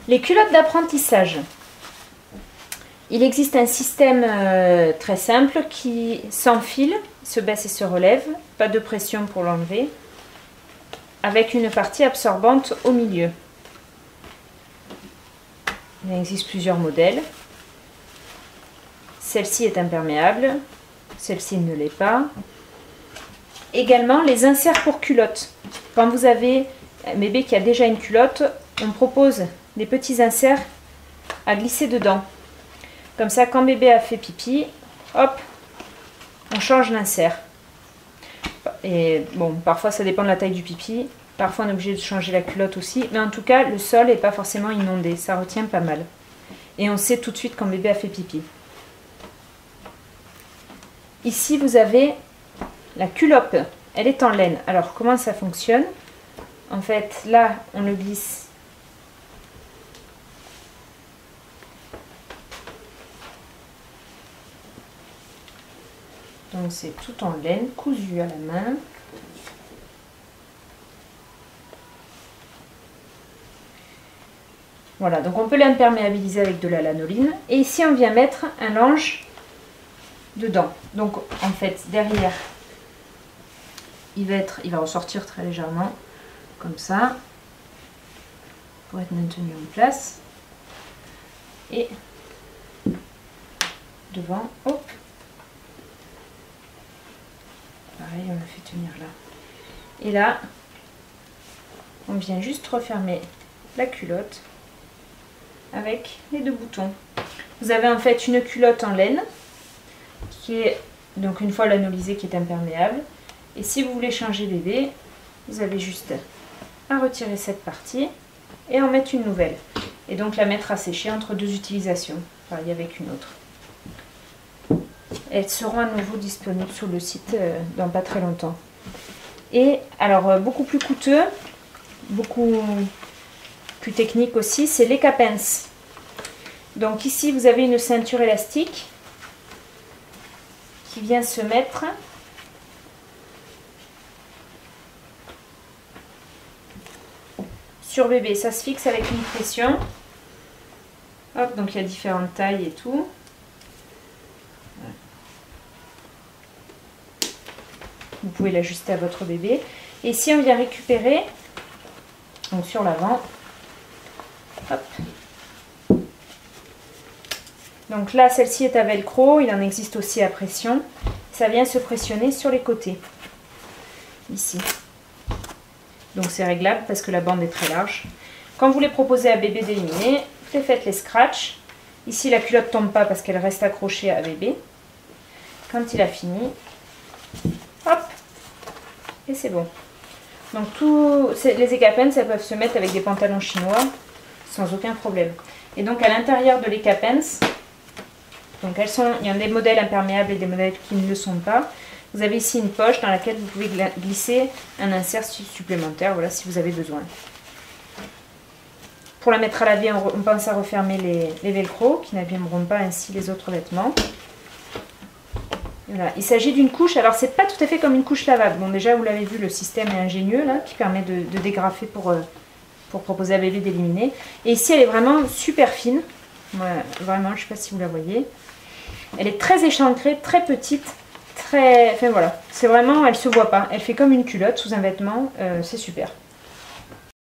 Les culottes d'apprentissage. Il existe un système très simple qui s'enfile, se baisse et se relève, pas de pression pour l'enlever, avec une partie absorbante au milieu. Il existe plusieurs modèles. Celle-ci est imperméable, celle-ci ne l'est pas. Également les inserts pour culottes. Quand vous avez un bébé qui a déjà une culotte, on propose des petits inserts à glisser dedans. Comme ça, quand bébé a fait pipi, hop, on change l'insert. Et bon, parfois ça dépend de la taille du pipi. Parfois on est obligé de changer la culotte aussi. Mais en tout cas, le sol n'est pas forcément inondé. Ça retient pas mal. Et on sait tout de suite quand bébé a fait pipi. Ici, vous avez la culotte. Elle est en laine. Alors, comment ça fonctionne? En fait, là, on le glisse. Donc, c'est tout en laine, cousu à la main. Voilà, donc on peut l'imperméabiliser avec de la lanoline. Et ici, on vient mettre un linge dedans. Donc, en fait, derrière, il va ressortir très légèrement, comme ça, pour être maintenu en place. Et devant, hop. Pareil, on le fait tenir là. Et là, on vient juste refermer la culotte avec les deux boutons. Vous avez en fait une culotte en laine qui est donc une fois lanolisée, qui est imperméable. Et si vous voulez changer bébé, vous avez juste à retirer cette partie et en mettre une nouvelle. Et donc la mettre à sécher entre deux utilisations, pareil avec une autre. Elles seront à nouveau disponibles sur le site dans pas très longtemps. Et alors beaucoup plus coûteux, beaucoup plus technique aussi, c'est les Capens. Donc ici vous avez une ceinture élastique qui vient se mettre sur bébé. Ça se fixe avec une pression. Hop, donc il y a différentes tailles et tout. Vous pouvez l'ajuster à votre bébé. Et ici on vient récupérer, donc sur l'avant, hop. Donc là, celle-ci est à velcro, il en existe aussi à pression. Ça vient se pressionner sur les côtés, ici. Donc c'est réglable parce que la bande est très large. Quand vous les proposez à bébé d'éliminer, vous faites les scratchs. Ici, la culotte ne tombe pas parce qu'elle reste accrochée à bébé. Quand il a fini, hop, et c'est bon. Donc les Ekapens, elles peuvent se mettre avec des pantalons chinois sans aucun problème. Et donc à l'intérieur de l'Ekapens, donc il y a des modèles imperméables et des modèles qui ne le sont pas. Vous avez ici une poche dans laquelle vous pouvez glisser un insert supplémentaire, voilà, si vous avez besoin. Pour la mettre à laver, on pense à refermer les velcro qui n'abîmeront pas ainsi les autres vêtements. Voilà. Il s'agit d'une couche, alors c'est pas tout à fait comme une couche lavable. Bon, déjà vous l'avez vu, le système est ingénieux là, qui permet de dégrafer pour proposer à bébé d'éliminer. Et ici elle est vraiment super fine, voilà, vraiment, je ne sais pas si vous la voyez. Elle est très échancrée, très petite, très... Enfin voilà, c'est vraiment, elle se voit pas. Elle fait comme une culotte sous un vêtement, c'est super.